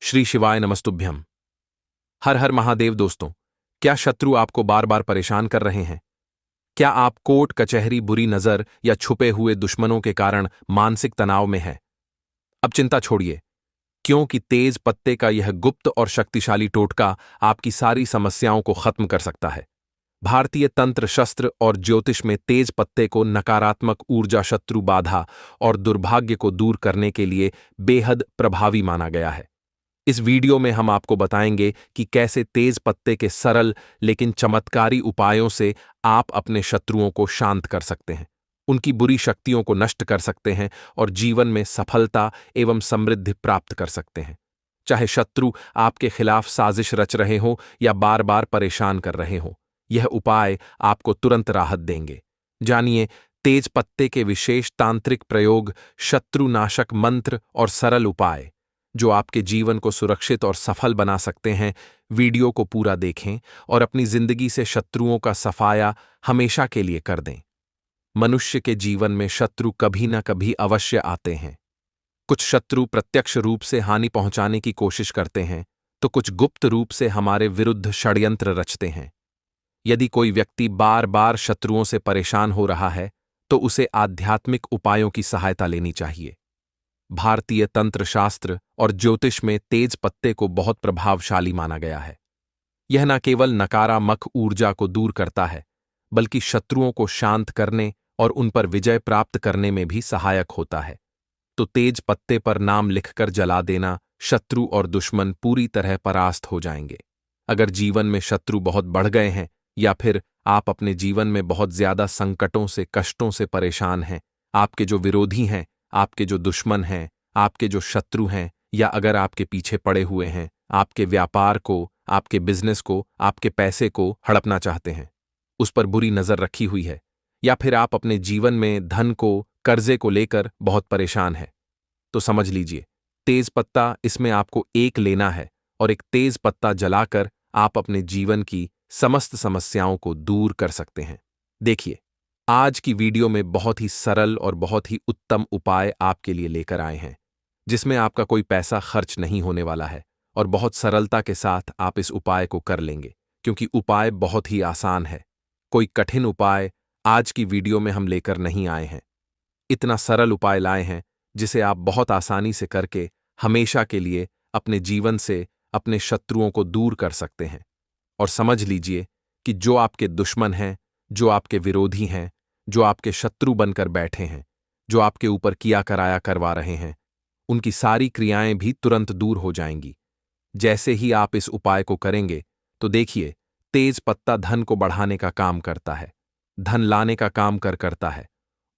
श्री शिवाय नमस्तुभ्यम। हर हर महादेव। दोस्तों, क्या शत्रु आपको बार बार परेशान कर रहे हैं? क्या आप कोर्ट कचहरी, बुरी नजर या छुपे हुए दुश्मनों के कारण मानसिक तनाव में हैं? अब चिंता छोड़िए, क्योंकि तेज पत्ते का यह गुप्त और शक्तिशाली टोटका आपकी सारी समस्याओं को खत्म कर सकता है। भारतीय तंत्र शस्त्र और ज्योतिष में तेज पत्ते को नकारात्मक ऊर्जा, शत्रु बाधा और दुर्भाग्य को दूर करने के लिए बेहद प्रभावी माना गया है। इस वीडियो में हम आपको बताएंगे कि कैसे तेज पत्ते के सरल लेकिन चमत्कारी उपायों से आप अपने शत्रुओं को शांत कर सकते हैं, उनकी बुरी शक्तियों को नष्ट कर सकते हैं और जीवन में सफलता एवं समृद्धि प्राप्त कर सकते हैं। चाहे शत्रु आपके खिलाफ साजिश रच रहे हों या बार बार परेशान कर रहे हों, यह उपाय आपको तुरंत राहत देंगे। जानिए तेज पत्ते के विशेष तांत्रिक प्रयोग, शत्रुनाशक मंत्र और सरल उपाय जो आपके जीवन को सुरक्षित और सफल बना सकते हैं। वीडियो को पूरा देखें और अपनी जिंदगी से शत्रुओं का सफाया हमेशा के लिए कर दें। मनुष्य के जीवन में शत्रु कभी न कभी अवश्य आते हैं। कुछ शत्रु प्रत्यक्ष रूप से हानि पहुंचाने की कोशिश करते हैं, तो कुछ गुप्त रूप से हमारे विरुद्ध षड्यंत्र रचते हैं। यदि कोई व्यक्ति बार बार शत्रुओं से परेशान हो रहा है, तो उसे आध्यात्मिक उपायों की सहायता लेनी चाहिए। भारतीय तंत्र शास्त्र और ज्योतिष में तेज पत्ते को बहुत प्रभावशाली माना गया है। यह न केवल नकारात्मक ऊर्जा को दूर करता है, बल्कि शत्रुओं को शांत करने और उन पर विजय प्राप्त करने में भी सहायक होता है। तो तेज पत्ते पर नाम लिखकर जला देना, शत्रु और दुश्मन पूरी तरह परास्त हो जाएंगे। अगर जीवन में शत्रु बहुत बढ़ गए हैं या फिर आप अपने जीवन में बहुत ज्यादा संकटों से, कष्टों से परेशान हैं, आपके जो विरोधी हैं, आपके जो दुश्मन हैं, आपके जो शत्रु हैं, या अगर आपके पीछे पड़े हुए हैं, आपके व्यापार को, आपके बिजनेस को, आपके पैसे को हड़पना चाहते हैं, उस पर बुरी नजर रखी हुई है, या फिर आप अपने जीवन में धन को, कर्जे को लेकर बहुत परेशान हैं, तो समझ लीजिए तेज पत्ता इसमें आपको एक लेना है और एक तेज पत्ता जलाकर आप अपने जीवन की समस्त समस्याओं को दूर कर सकते हैं। देखिए, आज की वीडियो में बहुत ही सरल और बहुत ही उत्तम उपाय आपके लिए लेकर आए हैं, जिसमें आपका कोई पैसा खर्च नहीं होने वाला है और बहुत सरलता के साथ आप इस उपाय को कर लेंगे, क्योंकि उपाय बहुत ही आसान है। कोई कठिन उपाय आज की वीडियो में हम लेकर नहीं आए हैं। इतना सरल उपाय लाए हैं जिसे आप बहुत आसानी से करके हमेशा के लिए अपने जीवन से अपने शत्रुओं को दूर कर सकते हैं। और समझ लीजिए कि जो आपके दुश्मन हैं, जो आपके विरोधी हैं, जो आपके शत्रु बनकर बैठे हैं, जो आपके ऊपर किया कराया करवा रहे हैं, उनकी सारी क्रियाएं भी तुरंत दूर हो जाएंगी। जैसे ही आप इस उपाय को करेंगे, तो देखिए तेज पत्ता धन को बढ़ाने का काम करता है, धन लाने का काम करता है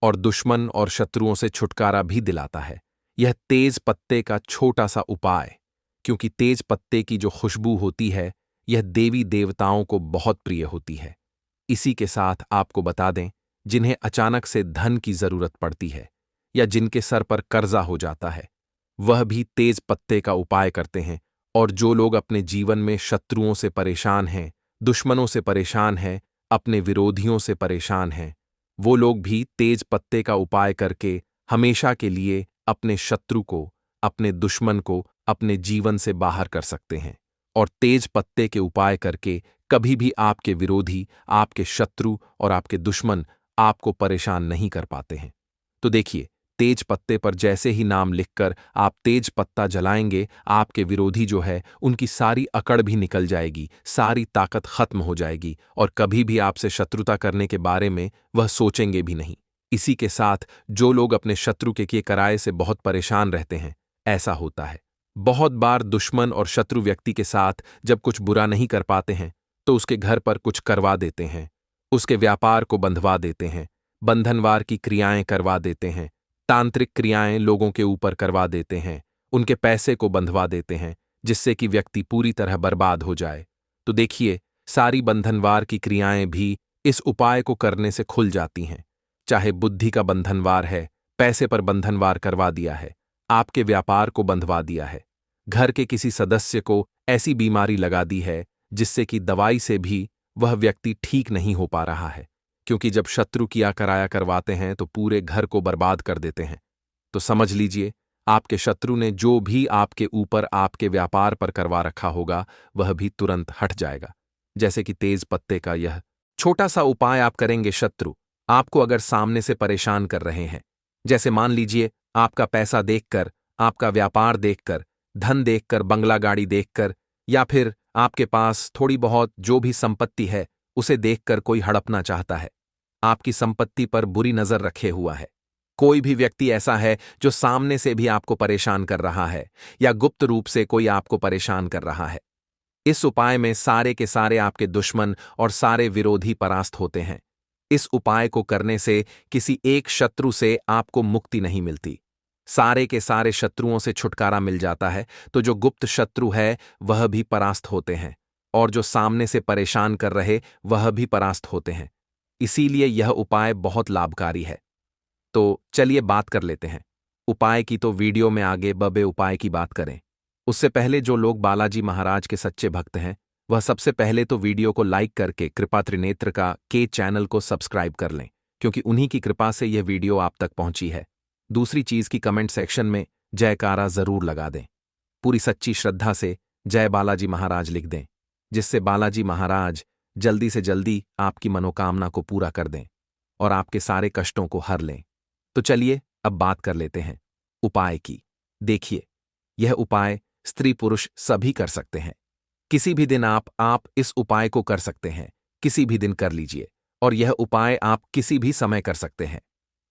और दुश्मन और शत्रुओं से छुटकारा भी दिलाता है। यह तेज पत्ते का छोटा सा उपाय, क्योंकि तेज पत्ते की जो खुशबू होती है, यह देवी देवताओं को बहुत प्रिय होती है। इसी के साथ आपको बता दें, जिन्हें अचानक से धन की जरूरत पड़ती है या जिनके सर पर कर्जा हो जाता है, वह भी तेज पत्ते का उपाय करते हैं। और जो लोग अपने जीवन में शत्रुओं से परेशान हैं, दुश्मनों से परेशान हैं, अपने विरोधियों से परेशान हैं, वो लोग भी तेज पत्ते का उपाय करके हमेशा के लिए अपने शत्रु को, अपने दुश्मन को अपने जीवन से बाहर कर सकते हैं। और तेज पत्ते के उपाय करके कभी भी आपके विरोधी, आपके शत्रु और आपके दुश्मन आपको परेशान नहीं कर पाते हैं। तो देखिए, तेज पत्ते पर जैसे ही नाम लिखकर आप तेज पत्ता जलाएंगे, आपके विरोधी जो है उनकी सारी अकड़ भी निकल जाएगी, सारी ताकत खत्म हो जाएगी और कभी भी आपसे शत्रुता करने के बारे में वह सोचेंगे भी नहीं। इसी के साथ जो लोग अपने शत्रु के किए कराए से बहुत परेशान रहते हैं, ऐसा होता है बहुत बार दुश्मन और शत्रु व्यक्ति के साथ जब कुछ बुरा नहीं कर पाते हैं, तो उसके घर पर कुछ करवा देते हैं, उसके व्यापार को बंधवा देते हैं, बंधनवार की क्रियाएं करवा देते हैं, तांत्रिक क्रियाएं लोगों के ऊपर करवा देते हैं, उनके पैसे को बंधवा देते हैं, जिससे कि व्यक्ति पूरी तरह बर्बाद हो जाए। तो देखिए, सारी बंधनवार की क्रियाएं भी इस उपाय को करने से खुल जाती हैं। चाहे बुद्धि का बंधनवार है, पैसे पर बंधनवार करवा दिया है, आपके व्यापार को बंधवा दिया है, घर के किसी सदस्य को ऐसी बीमारी लगा दी है जिससे कि दवाई से भी वह व्यक्ति ठीक नहीं हो पा रहा है, क्योंकि जब शत्रु किया कराया करवाते हैं तो पूरे घर को बर्बाद कर देते हैं। तो समझ लीजिए, आपके शत्रु ने जो भी आपके ऊपर आपके व्यापार पर करवा रखा होगा वह भी तुरंत हट जाएगा। जैसे कि तेज पत्ते का यह छोटा सा उपाय आप करेंगे। शत्रु आपको अगर सामने से परेशान कर रहे हैं, जैसे मान लीजिए आपका पैसा देखकर, आपका व्यापार देखकर, धन देखकर, बंगला गाड़ी देखकर, या फिर आपके पास थोड़ी बहुत जो भी संपत्ति है उसे देखकर कोई हड़पना चाहता है, आपकी संपत्ति पर बुरी नजर रखे हुआ है। कोई भी व्यक्ति ऐसा है जो सामने से भी आपको परेशान कर रहा है या गुप्त रूप से कोई आपको परेशान कर रहा है। इस उपाय में सारे के सारे आपके दुश्मन और सारे विरोधी परास्त होते हैं। इस उपाय को करने से किसी एक शत्रु से आपको मुक्ति नहीं मिलती, सारे के सारे शत्रुओं से छुटकारा मिल जाता है। तो जो गुप्त शत्रु है वह भी परास्त होते हैं और जो सामने से परेशान कर रहे वह भी परास्त होते हैं। इसीलिए यह उपाय बहुत लाभकारी है। तो चलिए बात कर लेते हैं उपाय की। तो वीडियो में आगे बबे उपाय की बात करें उससे पहले जो लोग बालाजी महाराज के सच्चे भक्त हैं वह सबसे पहले तो वीडियो को लाइक करके कृपा त्रिनेत्र का के चैनल को सब्सक्राइब कर लें, क्योंकि उन्हीं की कृपा से यह वीडियो आप तक पहुंची है। दूसरी चीज की कमेंट सेक्शन में जयकारा जरूर लगा दें, पूरी सच्ची श्रद्धा से जय बालाजी महाराज लिख दें, जिससे बालाजी महाराज जल्दी से जल्दी आपकी मनोकामना को पूरा कर दें और आपके सारे कष्टों को हर लें। तो चलिए अब बात कर लेते हैं उपाय की। देखिए, यह उपाय स्त्री पुरुष सभी कर सकते हैं। किसी भी दिन आप इस उपाय को कर सकते हैं, किसी भी दिन कर लीजिए। और यह उपाय आप किसी भी समय कर सकते हैं।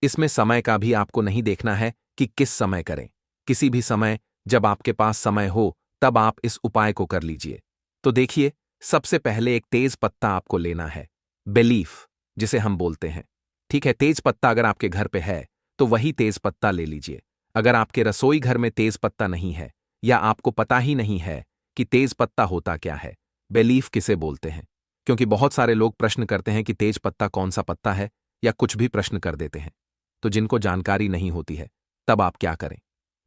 इसमें समय का भी आपको नहीं देखना है कि किस समय करें। किसी भी समय जब आपके पास समय हो तब आप इस उपाय को कर लीजिए। तो देखिए, सबसे पहले एक तेज पत्ता आपको लेना है, बेलीफ जिसे हम बोलते हैं। ठीक है, तेज पत्ता अगर आपके घर पे है तो वही तेज पत्ता ले लीजिए। अगर आपके रसोई घर में तेज पत्ता नहीं है या आपको पता ही नहीं है कि तेज पत्ता होता क्या है, बेलीफ किसे बोलते हैं, क्योंकि बहुत सारे लोग प्रश्न करते हैं कि तेज पत्ता कौन सा पत्ता है या कुछ भी प्रश्न कर देते हैं। तो जिनको जानकारी नहीं होती है तब आप क्या करें,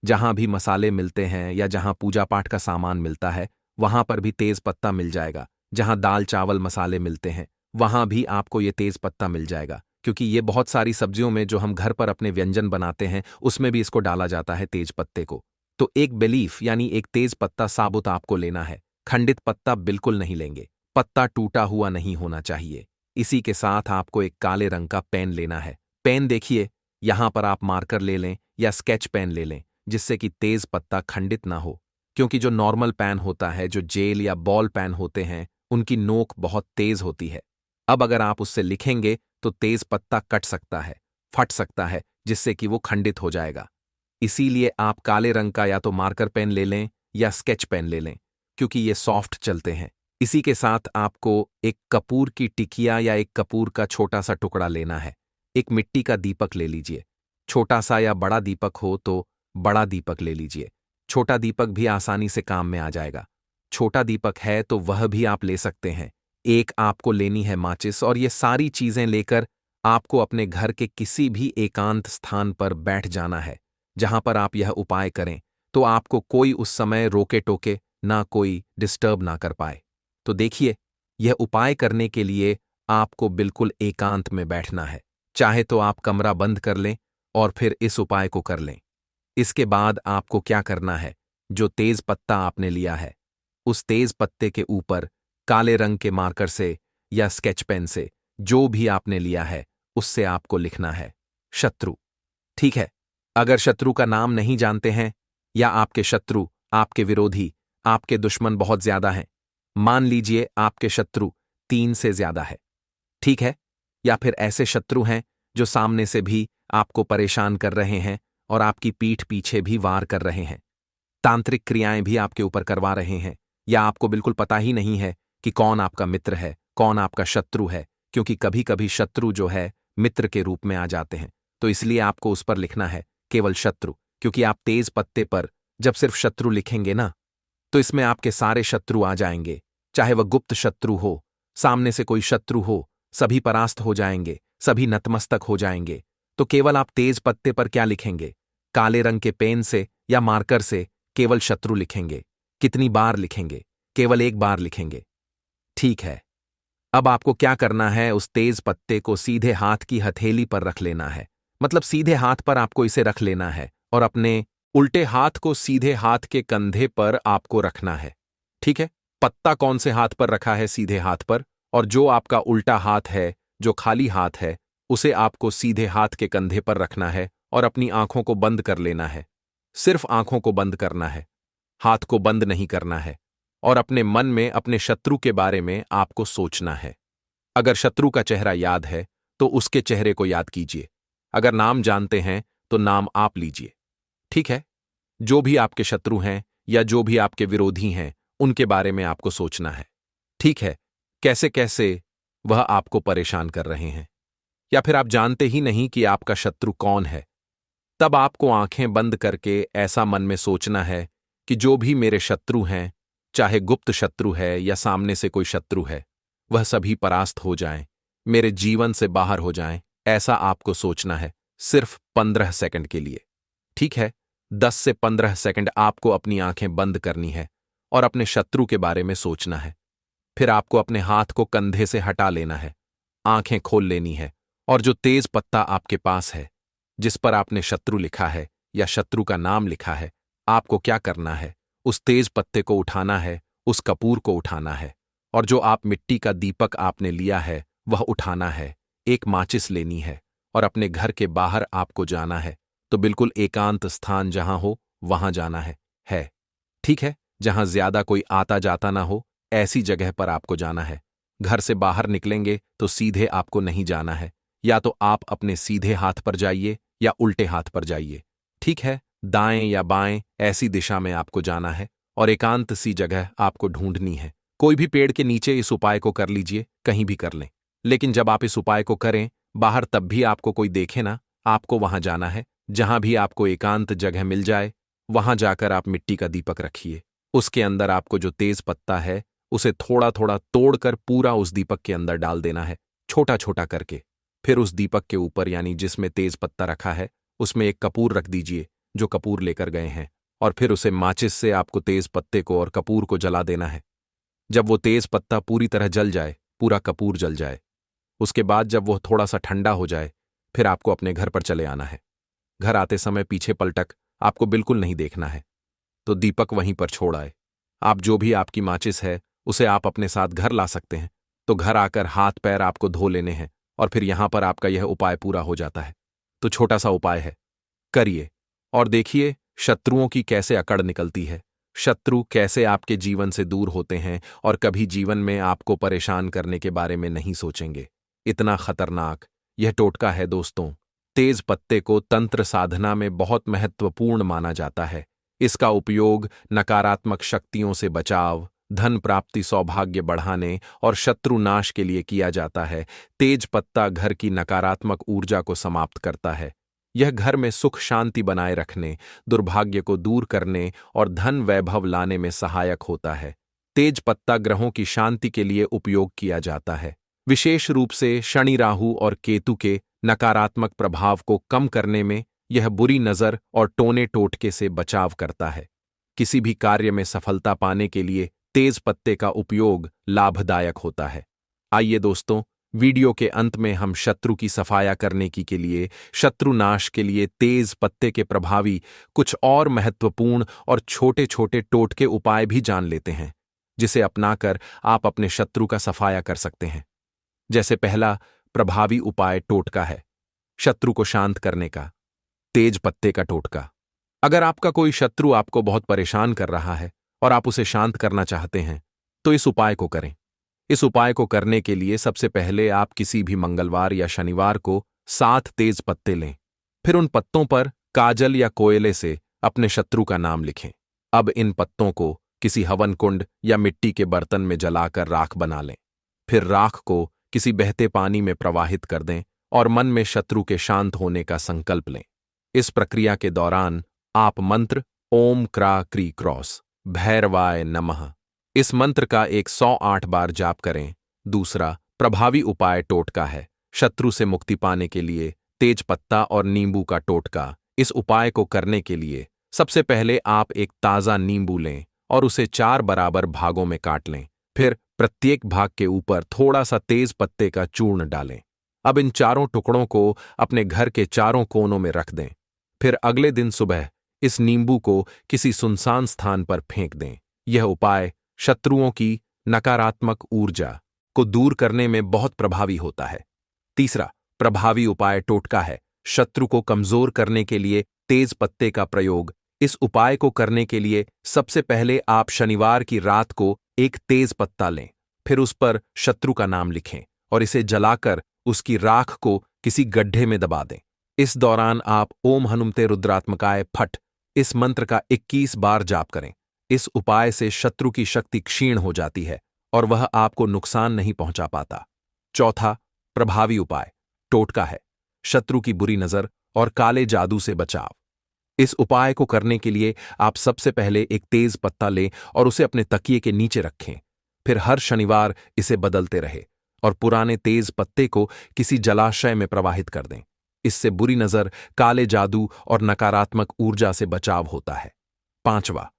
जहां भी मसाले मिलते हैं या जहां पूजा पाठ का सामान मिलता है वहां पर भी तेज पत्ता मिल जाएगा। जहां दाल चावल मसाले मिलते हैं वहां भी आपको ये तेज पत्ता मिल जाएगा, क्योंकि ये बहुत सारी सब्जियों में जो हम घर पर अपने व्यंजन बनाते हैं उसमें भी इसको डाला जाता है तेज पत्ते को। तो एक बेलीफ यानी एक तेज पत्ता साबुत आपको लेना है, खंडित पत्ता बिल्कुल नहीं लेंगे, पत्ता टूटा हुआ नहीं होना चाहिए। इसी के साथ आपको एक काले रंग का पेन लेना है। पेन देखिए, यहां पर आप मार्कर ले लें या स्केच पेन ले लें, जिससे कि तेज पत्ता खंडित ना हो, क्योंकि जो नॉर्मल पेन होता है, जो जेल या बॉल पेन होते हैं, उनकी नोक बहुत तेज होती है। अब अगर आप उससे लिखेंगे तो तेज पत्ता कट सकता है, फट सकता है, जिससे कि वो खंडित हो जाएगा। इसीलिए आप काले रंग का या तो मार्कर पेन ले लें या स्केच पेन ले लें, क्योंकि ये सॉफ्ट चलते हैं। इसी के साथ आपको एक कपूर की टिकिया या एक कपूर का छोटा सा टुकड़ा लेना है। एक मिट्टी का दीपक ले लीजिए, छोटा सा या बड़ा दीपक हो तो बड़ा दीपक ले लीजिए। छोटा दीपक भी आसानी से काम में आ जाएगा। छोटा दीपक है तो वह भी आप ले सकते हैं। एक आपको लेनी है माचिस, और ये सारी चीजें लेकर आपको अपने घर के किसी भी एकांत स्थान पर बैठ जाना है। जहां पर आप यह उपाय करें तो आपको कोई उस समय रोके टोके ना, कोई डिस्टर्ब ना कर पाए। तो देखिए, यह उपाय करने के लिए आपको बिल्कुल एकांत में बैठना है। चाहे तो आप कमरा बंद कर लें और फिर इस उपाय को कर लें। इसके बाद आपको क्या करना है, जो तेज पत्ता आपने लिया है उस तेज पत्ते के ऊपर काले रंग के मार्कर से या स्केच पेन से, जो भी आपने लिया है उससे आपको लिखना है शत्रु। ठीक है, अगर शत्रु का नाम नहीं जानते हैं या आपके शत्रु, आपके विरोधी, आपके दुश्मन बहुत ज्यादा हैं, मान लीजिए आपके शत्रु 3 से ज्यादा है, ठीक है, या फिर ऐसे शत्रु हैं जो सामने से भी आपको परेशान कर रहे हैं और आपकी पीठ पीछे भी वार कर रहे हैं, तांत्रिक क्रियाएं भी आपके ऊपर करवा रहे हैं, या आपको बिल्कुल पता ही नहीं है कि कौन आपका मित्र है, कौन आपका शत्रु है, क्योंकि कभी कभी शत्रु जो है मित्र के रूप में आ जाते हैं। तो इसलिए आपको उस पर लिखना है केवल शत्रु, क्योंकि आप तेज पत्ते पर जब सिर्फ शत्रु लिखेंगे ना तो इसमें आपके सारे शत्रु आ जाएंगे, चाहे वह गुप्त शत्रु हो, सामने से कोई शत्रु हो, सभी परास्त हो जाएंगे, सभी नतमस्तक हो जाएंगे। तो केवल आप तेज पत्ते पर क्या लिखेंगे, काले रंग के पेन से या मार्कर से केवल शत्रु लिखेंगे। कितनी बार लिखेंगे, केवल एक बार लिखेंगे। ठीक है, अब आपको क्या करना है, उस तेज पत्ते को सीधे हाथ की हथेली पर रख लेना है, मतलब सीधे हाथ पर आपको इसे रख लेना है और अपने उल्टे हाथ को सीधे हाथ के कंधे पर आपको रखना है। ठीक है, पत्ता कौन से हाथ पर रखा है? सीधे हाथ पर। और जो आपका उल्टा हाथ है, जो खाली हाथ है, उसे आपको सीधे हाथ के कंधे पर रखना है और अपनी आंखों को बंद कर लेना है। सिर्फ आंखों को बंद करना है, हाथ को बंद नहीं करना है। और अपने मन में अपने शत्रु के बारे में आपको सोचना है। अगर शत्रु का चेहरा याद है तो उसके चेहरे को याद कीजिए। अगर नाम जानते हैं तो नाम आप लीजिए। ठीक है, जो भी आपके शत्रु हैं या जो भी आपके विरोधी हैं, उनके बारे में आपको सोचना है। ठीक है, कैसे कैसे वह आपको परेशान कर रहे हैं, या फिर आप जानते ही नहीं कि आपका शत्रु कौन है। तब आपको आंखें बंद करके ऐसा मन में सोचना है कि जो भी मेरे शत्रु हैं, चाहे गुप्त शत्रु है या सामने से कोई शत्रु है, वह सभी परास्त हो जाएं, मेरे जीवन से बाहर हो जाएं। ऐसा आपको सोचना है, सिर्फ 15 सेकंड के लिए। ठीक है, 10 से 15 सेकंड आपको अपनी आंखें बंद करनी है और अपने शत्रु के बारे में सोचना है। फिर आपको अपने हाथ को कंधे से हटा लेना है, आंखें खोल लेनी है, और जो तेज पत्ता आपके पास है, जिस पर आपने शत्रु लिखा है या शत्रु का नाम लिखा है, आपको क्या करना है? उस तेज पत्ते को उठाना है, उस कपूर को उठाना है, और जो आप मिट्टी का दीपक आपने लिया है वह उठाना है। एक माचिस लेनी है और अपने घर के बाहर आपको जाना है, तो बिल्कुल एकांत स्थान जहां हो वहां जाना है। ठीक है, जहां ज्यादा कोई आता जाता ना हो, ऐसी जगह पर आपको जाना है। घर से बाहर निकलेंगे तो सीधे आपको नहीं जाना है, या तो आप अपने सीधे हाथ पर जाइए या उल्टे हाथ पर जाइए। ठीक है, दाएं या बाएं ऐसी दिशा में आपको जाना है और एकांत सी जगह आपको ढूंढनी है। कोई भी पेड़ के नीचे इस उपाय को कर लीजिए, कहीं भी कर लें। लेकिन जब आप इस उपाय को करें बाहर, तब भी आपको कोई देखे ना, आपको वहां जाना है। जहां भी आपको एकांत जगह मिल जाए, वहां जाकर आप मिट्टी का दीपक रखिए। उसके अंदर आपको जो तेज पत्ता है उसे थोड़ा थोड़ा तोड़कर पूरा उस दीपक के अंदर डाल देना है, छोटा छोटा करके। फिर उस दीपक के ऊपर, यानी जिसमें तेज पत्ता रखा है, उसमें एक कपूर रख दीजिए, जो कपूर लेकर गए हैं, और फिर उसे माचिस से आपको तेज पत्ते को और कपूर को जला देना है। जब वो तेज पत्ता पूरी तरह जल जाए, पूरा कपूर जल जाए, उसके बाद जब वह थोड़ा सा ठंडा हो जाए, फिर आपको अपने घर पर चले आना है। घर आते समय पीछे पलटक आपको बिल्कुल नहीं देखना है, तो दीपक वहीं पर छोड़ आए। आप जो भी आपकी माचिस है उसे आप अपने साथ घर ला सकते हैं। तो घर आकर हाथ पैर आपको धो लेने हैं, और फिर यहां पर आपका यह उपाय पूरा हो जाता है। तो छोटा सा उपाय है, करिए और देखिए शत्रुओं की कैसे अकड़ निकलती है। शत्रु कैसे आपके जीवन से दूर होते हैं और कभी जीवन में आपको परेशान करने के बारे में नहीं सोचेंगे। इतना खतरनाक यह टोटका है दोस्तों। तेज पत्ते को तंत्र साधना में बहुत महत्वपूर्ण माना जाता है। इसका उपयोग नकारात्मक शक्तियों से बचाव, धन प्राप्ति, सौभाग्य बढ़ाने और शत्रु नाश के लिए किया जाता है। तेज पत्ता घर की नकारात्मक ऊर्जा को समाप्त करता है। यह घर में सुख शांति बनाए रखने, दुर्भाग्य को दूर करने और धन वैभव लाने में सहायक होता है। तेज पत्ता ग्रहों की शांति के लिए उपयोग किया जाता है, विशेष रूप से शनि, राहु और केतु के नकारात्मक प्रभाव को कम करने में। यह बुरी नजर और टोने टोटके से बचाव करता है। किसी भी कार्य में सफलता पाने के लिए तेज पत्ते का उपयोग लाभदायक होता है। आइए दोस्तों, वीडियो के अंत में हम शत्रु की सफाया करने के लिए, शत्रु नाश के लिए तेज पत्ते के प्रभावी कुछ और महत्वपूर्ण और छोटे छोटे टोटके उपाय भी जान लेते हैं, जिसे अपनाकर आप अपने शत्रु का सफाया कर सकते हैं। जैसे पहला प्रभावी उपाय टोटका है शत्रु को शांत करने का, तेज पत्ते का टोटका। अगर आपका कोई शत्रु आपको बहुत परेशान कर रहा है और आप उसे शांत करना चाहते हैं, तो इस उपाय को करें। इस उपाय को करने के लिए सबसे पहले आप किसी भी मंगलवार या शनिवार को 7 तेज पत्ते लें। फिर उन पत्तों पर काजल या कोयले से अपने शत्रु का नाम लिखें। अब इन पत्तों को किसी हवन कुंड या मिट्टी के बर्तन में जलाकर राख बना लें। फिर राख को किसी बहते पानी में प्रवाहित कर दें और मन में शत्रु के शांत होने का संकल्प लें। इस प्रक्रिया के दौरान आप मंत्र ओम क्रा क्री क्रॉस भैरवाय नमः इस मंत्र का 108 बार जाप करें। दूसरा प्रभावी उपाय टोटका है शत्रु से मुक्ति पाने के लिए तेज पत्ता और नींबू का टोटका। इस उपाय को करने के लिए सबसे पहले आप एक ताज़ा नींबू लें और उसे 4 बराबर भागों में काट लें। फिर प्रत्येक भाग के ऊपर थोड़ा सा तेज पत्ते का चूर्ण डालें। अब इन चारों टुकड़ों को अपने घर के चारों कोनों में रख दें। फिर अगले दिन सुबह इस नींबू को किसी सुनसान स्थान पर फेंक दें। यह उपाय शत्रुओं की नकारात्मक ऊर्जा को दूर करने में बहुत प्रभावी होता है। तीसरा प्रभावी उपाय टोटका है। शत्रु को कमजोर करने के लिए तेज पत्ते का प्रयोग। इस उपाय को करने के लिए सबसे पहले आप शनिवार की रात को एक तेज पत्ता लें, फिर उस पर शत्रु का नाम लिखें और इसे जलाकर उसकी राख को किसी गड्ढे में दबा दें। इस दौरान आप ओम हनुमते रुद्रात्मकाय फट इस मंत्र का 21 बार जाप करें। इस उपाय से शत्रु की शक्ति क्षीण हो जाती है और वह आपको नुकसान नहीं पहुंचा पाता। चौथा प्रभावी उपाय टोटका है। शत्रु की बुरी नजर और काले जादू से बचाव। इस उपाय को करने के लिए आप सबसे पहले एक तेज पत्ता लें और उसे अपने तकिए के नीचे रखें। फिर हर शनिवार इसे बदलते रहे और पुराने तेज पत्ते को किसी जलाशय में प्रवाहित कर दें। इससे बुरी नजर, काले जादू और नकारात्मक ऊर्जा से बचाव होता है। पांचवा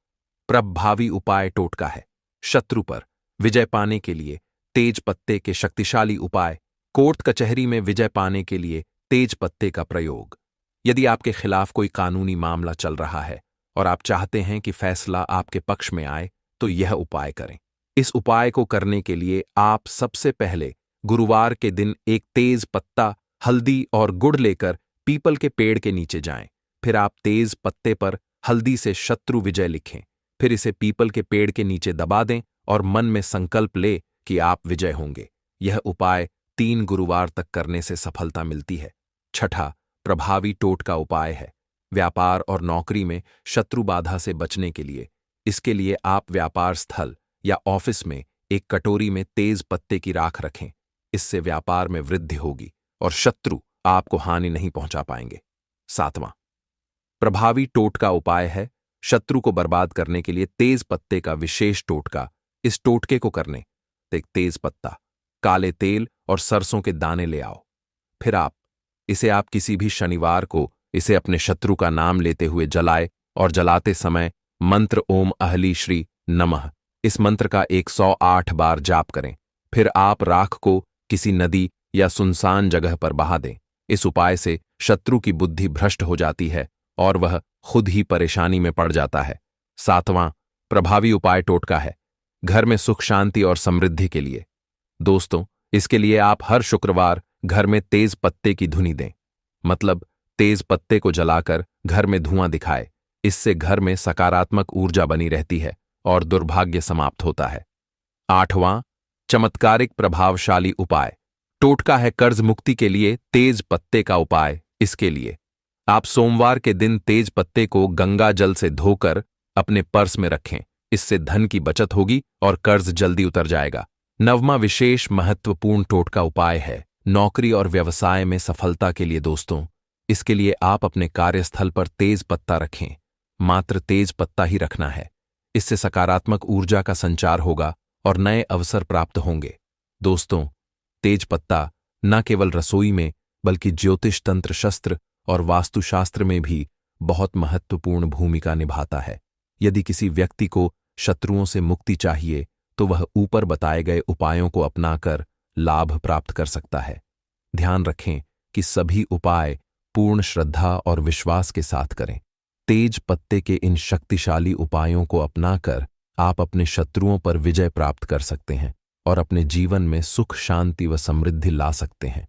प्रभावी उपाय टोटका है। शत्रु पर विजय पाने के लिए तेज पत्ते के शक्तिशाली उपाय। कोर्ट कचहरी में विजय पाने के लिए तेज पत्ते का प्रयोग। यदि आपके खिलाफ कोई कानूनी मामला चल रहा है और आप चाहते हैं कि फैसला आपके पक्ष में आए, तो यह उपाय करें। इस उपाय को करने के लिए आप सबसे पहले गुरुवार के दिन एक तेज पत्ता, हल्दी और गुड़ लेकर पीपल के पेड़ के नीचे जाएं। फिर आप तेज पत्ते पर हल्दी से शत्रु विजय लिखें। फिर इसे पीपल के पेड़ के नीचे दबा दें और मन में संकल्प ले कि आप विजय होंगे। यह उपाय 3 गुरुवार तक करने से सफलता मिलती है। छठा प्रभावी टोटका उपाय है व्यापार और नौकरी में शत्रु बाधा से बचने के लिए। इसके लिए आप व्यापार स्थल या ऑफिस में एक कटोरी में तेज पत्ते की राख रखें। इससे व्यापार में वृद्धि होगी और शत्रु आपको हानि नहीं पहुंचा पाएंगे। सातवां प्रभावी टोटका उपाय है शत्रु को बर्बाद करने के लिए तेज पत्ते का विशेष टोटका। इस टोटके को करने एक तेज पत्ता, काले तेल और सरसों के दाने ले आओ। फिर आप किसी भी शनिवार को इसे अपने शत्रु का नाम लेते हुए जलाए और जलाते समय मंत्र ओम अहली श्री नमः इस मंत्र का 108 बार जाप करें। फिर आप राख को किसी नदी या सुनसान जगह पर बहा दें। इस उपाय से शत्रु की बुद्धि भ्रष्ट हो जाती है और वह खुद ही परेशानी में पड़ जाता है। सातवां प्रभावी उपाय टोटका है घर में सुख शांति और समृद्धि के लिए। दोस्तों, इसके लिए आप हर शुक्रवार घर में तेज पत्ते की धुनी दें, मतलब तेज पत्ते को जलाकर घर में धुआं दिखाए। इससे घर में सकारात्मक ऊर्जा बनी रहती है और दुर्भाग्य समाप्त होता है। आठवां चमत्कारिक प्रभावशाली उपाय टोटका है कर्ज मुक्ति के लिए तेज पत्ते का उपाय। इसके लिए आप सोमवार के दिन तेज पत्ते को गंगा जल से धोकर अपने पर्स में रखें। इससे धन की बचत होगी और कर्ज जल्दी उतर जाएगा। नववां विशेष महत्वपूर्ण टोटका उपाय है नौकरी और व्यवसाय में सफलता के लिए। दोस्तों, इसके लिए आप अपने कार्यस्थल पर तेज पत्ता रखें। मात्र तेज पत्ता ही रखना है। इससे सकारात्मक ऊर्जा का संचार होगा और नए अवसर प्राप्त होंगे। दोस्तों, तेज पत्ता न केवल रसोई में बल्कि ज्योतिष तंत्र, शस्त्र और वास्तुशास्त्र में भी बहुत महत्वपूर्ण भूमिका निभाता है। यदि किसी व्यक्ति को शत्रुओं से मुक्ति चाहिए तो वह ऊपर बताए गए उपायों को अपनाकर लाभ प्राप्त कर सकता है। ध्यान रखें कि सभी उपाय पूर्ण श्रद्धा और विश्वास के साथ करें। तेज पत्ते के इन शक्तिशाली उपायों को अपनाकर आप अपने शत्रुओं पर विजय प्राप्त कर सकते हैं और अपने जीवन में सुख, शांति व समृद्धि ला सकते हैं।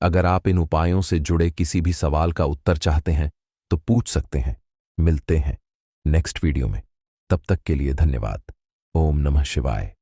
अगर आप इन उपायों से जुड़े किसी भी सवाल का उत्तर चाहते हैं तो पूछ सकते हैं। मिलते हैं नेक्स्ट वीडियो में। तब तक के लिए धन्यवाद। ओम नमः शिवाय।